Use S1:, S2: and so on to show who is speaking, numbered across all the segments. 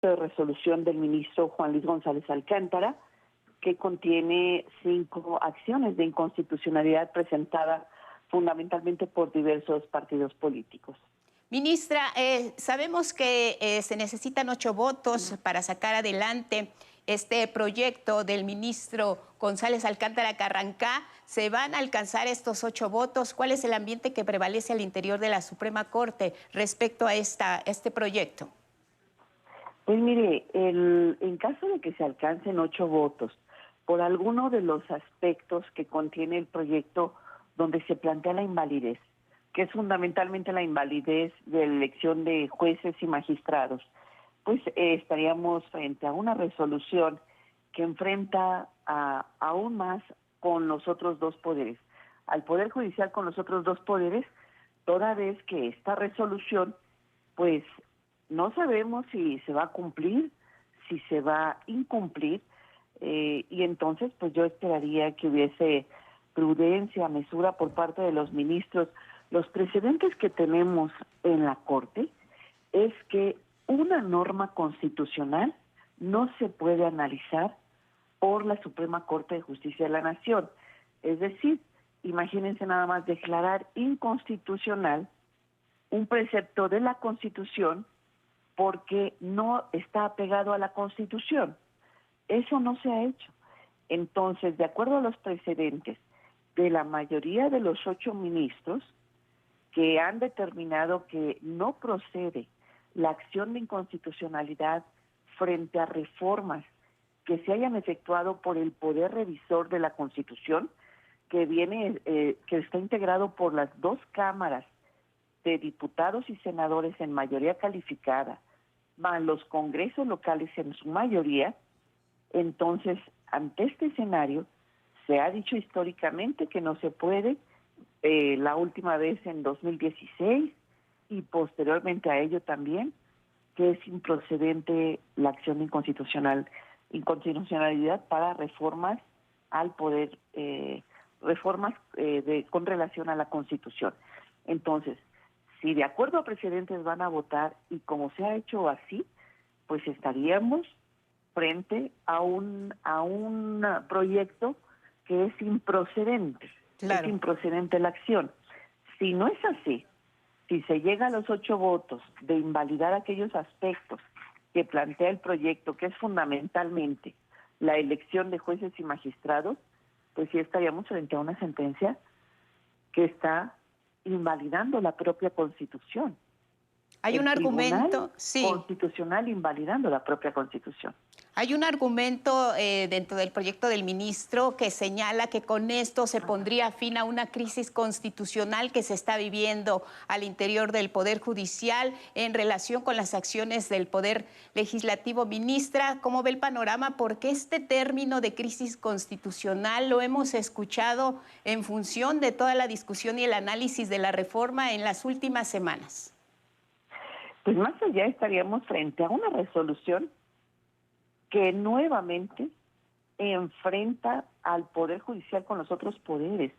S1: de resolución del ministro Juan Luis González Alcántara, que contiene 5 acciones de inconstitucionalidad presentadas fundamentalmente por diversos partidos políticos.
S2: Ministra, sabemos que se necesitan 8 votos para sacar adelante este proyecto del ministro González Alcántara Carrancá. ¿Se van a alcanzar estos 8 votos? ¿Cuál es el ambiente que prevalece al interior de la Suprema Corte respecto a este proyecto?
S1: Pues mire, en caso de que se alcancen 8 votos, por alguno de los aspectos que contiene el proyecto donde se plantea la invalidez, que es fundamentalmente la invalidez de la elección de jueces y magistrados, pues estaríamos frente a una resolución que enfrenta aún más con los otros 2 poderes, al Poder Judicial con los otros 2 poderes, toda vez que esta resolución, pues no sabemos si se va a cumplir, si se va a incumplir, y entonces pues yo esperaría que hubiese prudencia, mesura por parte de los ministros. Los precedentes que tenemos en la Corte es que una norma constitucional no se puede analizar por la Suprema Corte de Justicia de la Nación. Es decir, imagínense nada más declarar inconstitucional un precepto de la Constitución porque no está apegado a la Constitución. Eso no se ha hecho. Entonces, de acuerdo a los precedentes de la mayoría de los 8 ministros que han determinado que no procede la acción de inconstitucionalidad frente a reformas que se hayan efectuado por el Poder Revisor de la Constitución, que está integrado por las 2 cámaras de diputados y senadores en mayoría calificada, más los congresos locales en su mayoría. Entonces, ante este escenario, se ha dicho históricamente que no se puede, la última vez en 2016 y posteriormente a ello también, que es improcedente la acción de inconstitucionalidad para reformas al poder, con relación a la Constitución. Entonces, si de acuerdo a precedentes van a votar y como se ha hecho así, pues estaríamos frente a un proyecto que es improcedente.
S2: Claro.
S1: Es improcedente la acción. Si no es así, si se llega a los 8 votos de invalidar aquellos aspectos que plantea el proyecto, que es fundamentalmente la elección de jueces y magistrados, pues sí estaríamos frente a una sentencia que está invalidando la propia Constitución.
S2: Hay un argumento, sí.
S1: Constitucional invalidando la propia Constitución.
S2: Hay un argumento dentro del proyecto del ministro que señala que con esto se pondría fin a una crisis constitucional que se está viviendo al interior del Poder Judicial en relación con las acciones del Poder Legislativo. Ministra, ¿cómo ve el panorama? Porque este término de crisis constitucional lo hemos escuchado en función de toda la discusión y el análisis de la reforma en las últimas semanas.
S1: Pues más allá estaríamos frente a una resolución que nuevamente enfrenta al Poder Judicial con los otros poderes.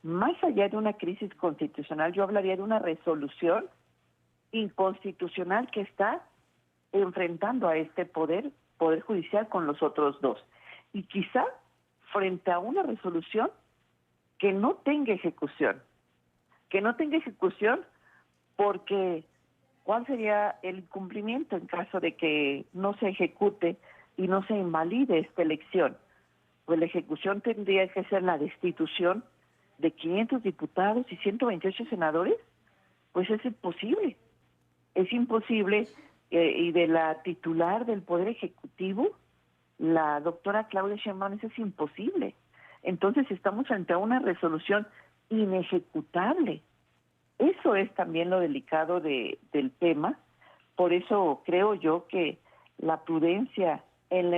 S1: Más allá de una crisis constitucional, yo hablaría de una resolución inconstitucional que está enfrentando a este Poder Judicial con los otros 2. Y quizá frente a una resolución que no tenga ejecución. Porque ¿cuál sería el incumplimiento en caso de que no se ejecute y no se invalide esta elección? Pues la ejecución tendría que ser la destitución de 500 diputados y 128 senadores. Pues es imposible. Es imposible, y de la titular del Poder Ejecutivo, la doctora Claudia Sheinbaum, eso es imposible. Entonces estamos ante una resolución inejecutable. Eso es también lo delicado del tema. Por eso creo yo que la prudencia en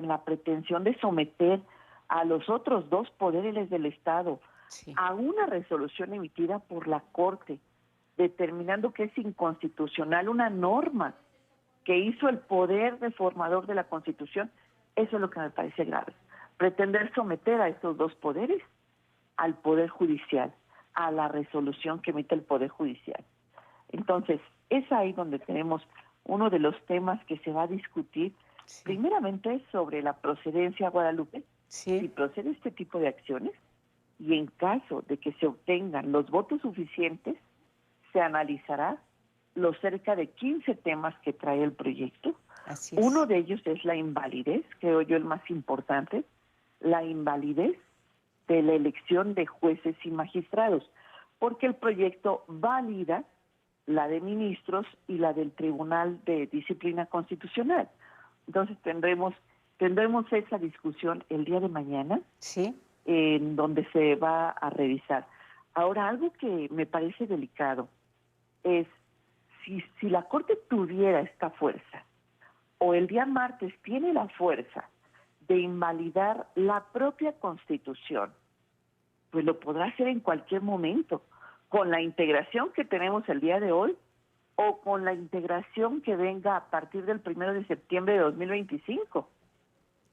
S1: la pretensión de someter a los otros 2 poderes del Estado a una resolución emitida por la Corte, determinando que es inconstitucional una norma que hizo el poder reformador de la Constitución, eso es lo que me parece grave. Pretender someter a estos 2 poderes al Poder Judicial, a la resolución que emite el Poder Judicial. Entonces, es ahí donde tenemos uno de los temas que se va a discutir,
S2: Sí.
S1: primeramente es sobre la procedencia, Guadalupe, si
S2: Sí.
S1: procede este tipo de acciones, y en caso de que se obtengan los votos suficientes, se analizará los cerca de 15 temas que trae el proyecto.
S2: Así
S1: Uno
S2: es.
S1: de ellos es la invalidez, creo yo el más importante, la invalidez de la elección de jueces y magistrados, porque el proyecto valida la de ministros y la del Tribunal de Disciplina Constitucional. Entonces tendremos esa discusión el día de mañana,
S2: Sí.
S1: en donde se va a revisar. Ahora, algo que me parece delicado es si la Corte tuviera esta fuerza, o el día martes tiene la fuerza de invalidar la propia Constitución, pues lo podrá hacer en cualquier momento, con la integración que tenemos el día de hoy o con la integración que venga a partir del 1 de septiembre de 2025.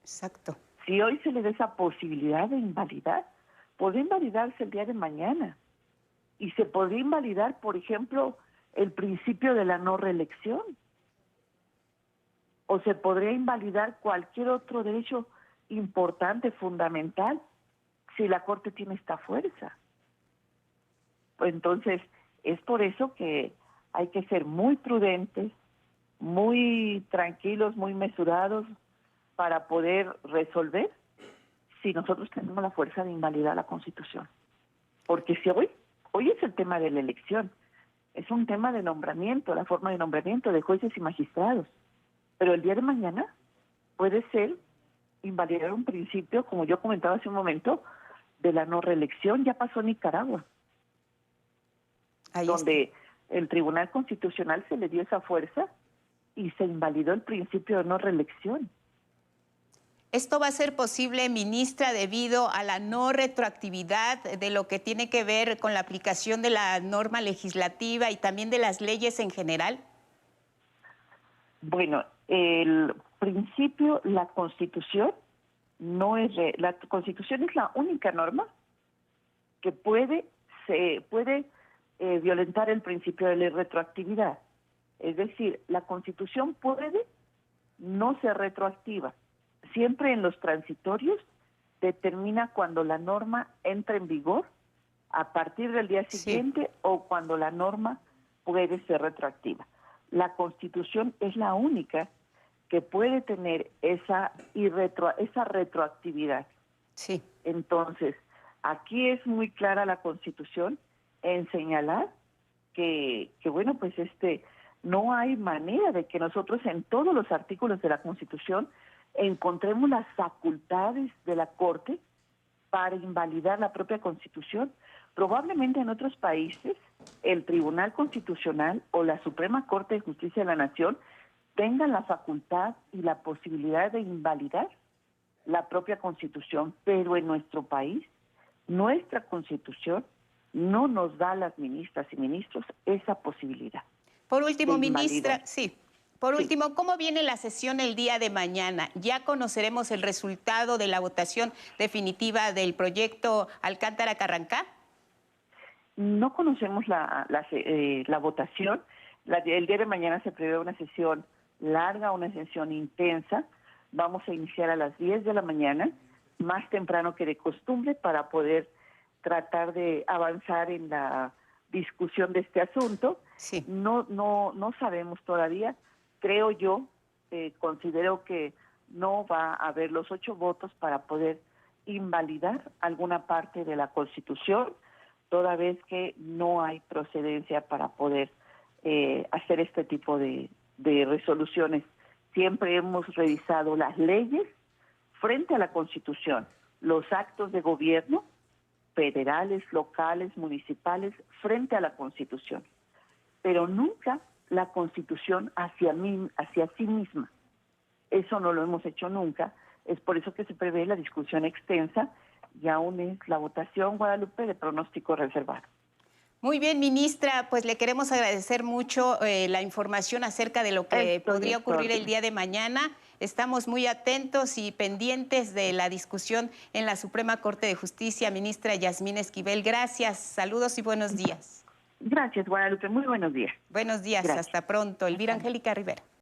S2: Exacto.
S1: Si hoy se le da esa posibilidad de invalidar, podría invalidarse el día de mañana. Y se podría invalidar, por ejemplo, el principio de la no reelección. O se podría invalidar cualquier otro derecho importante, fundamental, si la Corte tiene esta fuerza. Entonces, es por eso que hay que ser muy prudentes, muy tranquilos, muy mesurados para poder resolver si nosotros tenemos la fuerza de invalidar la Constitución. Porque si hoy es el tema de la elección, es un tema de nombramiento, la forma de nombramiento de jueces y magistrados. Pero el día de mañana puede ser invalidar un principio, como yo comentaba hace un momento, de la no reelección. Ya pasó en Nicaragua,
S2: Ahí está.
S1: donde el Tribunal Constitucional se le dio esa fuerza y se invalidó el principio de no reelección.
S2: ¿Esto va a ser posible, ministra, debido a la no retroactividad de lo que tiene que ver con la aplicación de la norma legislativa y también de las leyes en general?
S1: Bueno, el principio, la Constitución la Constitución es la única norma que puede violentar el principio de la retroactividad. Es decir, la Constitución puede no ser retroactiva. Siempre en los transitorios determina cuando la norma entra en vigor a partir del día siguiente o cuando la norma puede ser retroactiva. La Constitución es la única que puede tener esa retroactividad.
S2: Sí.
S1: Entonces, aquí es muy clara la Constitución en señalar que bueno, pues no hay manera de que nosotros en todos los artículos de la Constitución encontremos las facultades de la Corte para invalidar la propia Constitución. Probablemente en otros países el Tribunal Constitucional o la Suprema Corte de Justicia de la Nación tengan la facultad y la posibilidad de invalidar la propia Constitución, pero en nuestro país, nuestra Constitución no nos da a las ministras y ministros esa posibilidad.
S2: Por último,
S1: de
S2: ministra,
S1: invalidar.
S2: sí. Por
S1: Sí.
S2: último, ¿cómo viene la sesión el día de mañana? ¿Ya conoceremos el resultado de la votación definitiva del proyecto Alcántara-Carrancá?
S1: No conocemos la votación. El día de mañana se prevé una sesión larga, una sesión intensa. Vamos a iniciar a las 10 de la mañana, más temprano que de costumbre, para poder tratar de avanzar en la discusión de este asunto.
S2: Sí.
S1: No sabemos todavía. Creo yo, considero que no va a haber los 8 votos para poder invalidar alguna parte de la Constitución, toda vez que no hay procedencia para poder hacer este tipo de resoluciones. Siempre hemos revisado las leyes frente a la Constitución, los actos de gobierno federales, locales, municipales, frente a la Constitución, pero nunca la Constitución hacia sí misma. Eso no lo hemos hecho nunca. Es por eso que se prevé la discusión extensa y aún es la votación, Guadalupe, de pronóstico reservado.
S2: Muy bien, ministra, pues le queremos agradecer mucho la información acerca de lo que podría ocurrir el día de mañana. Estamos muy atentos y pendientes de la discusión en la Suprema Corte de Justicia. Ministra Yasmín Esquivel, gracias, saludos y buenos días.
S1: Gracias, Guadalupe. Muy buenos días.
S2: Buenos días,
S1: Gracias.
S2: hasta pronto. Elvira Angélica Rivera.